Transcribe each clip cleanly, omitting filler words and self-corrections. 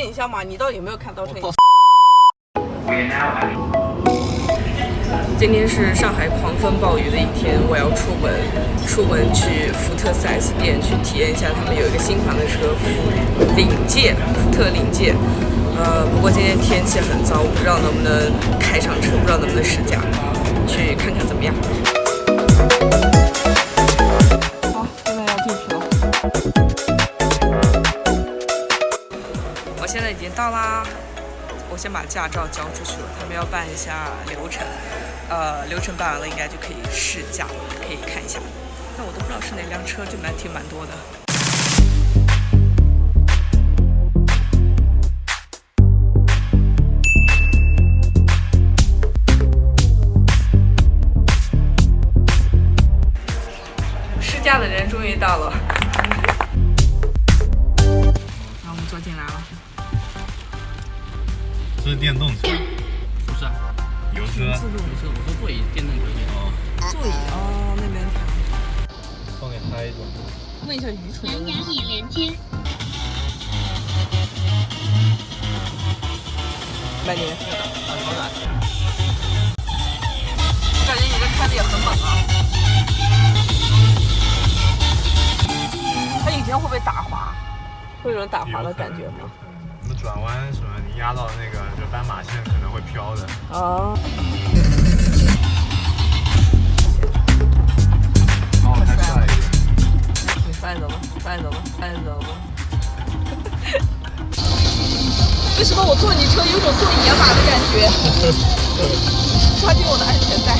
影像嘛，你到底有没有看倒车影像？今天是上海狂风暴雨的一天，我要出门去福特 4S 店去体验一下他们有一个新款的车，福特领界。不过今天天气很糟，我不知道能不能开上车，不知道能不能试驾，去看看怎么样。好，现在要进去了。我现在已经到啦，我先把驾照交出去了，他们要办一下流程，流程办完了应该就可以试驾了，可以看一下。但我都不知道是哪辆车，就挺蛮多的。试驾的人终于到了，然后我们坐进来了。这是电动车，不是啊，油车。我说座椅电动可以哦。座椅哦，那边放给他一种。问一下愚蠢的问题。蓝牙已连接。慢点。我感觉你这开的也很猛啊。它引擎会不会打滑？会有种打滑的感觉吗？什么转弯什么，你压到那个就斑马线可能会飘的。哦。然后开下一个。你快走吧，快走吧，快走吧。为什么我坐你车有种坐野马的感觉？抓紧我的安全带。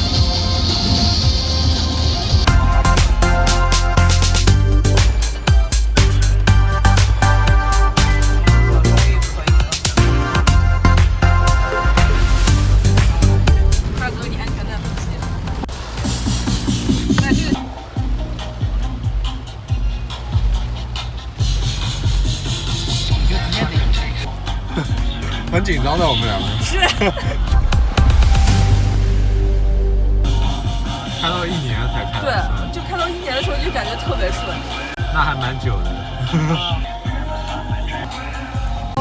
很紧张的，我们两个。是。开到1年才开。对，就开到1年的时候就感觉特别顺。那还蛮久的。哦。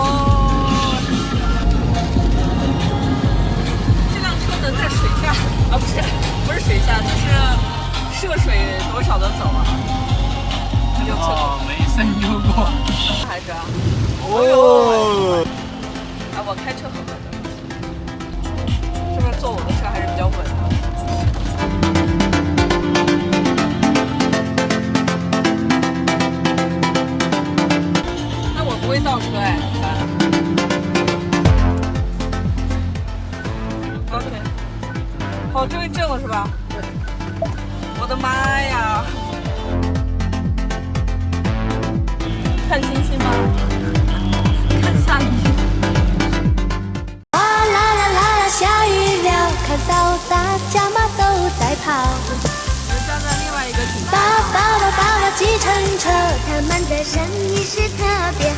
这辆车能在水下啊？不是水下，就是涉水多少的走啊？没深究过。还是？哦。我开车很稳的，是不是坐我的车还是比较稳的？那我不会倒车哎。OK， 好，终于正了是吧？对。我的妈呀！看星星吗？看下雨。看到大家嘛都在跑，我站在另外一个景。到了计程车，他们的声音是特别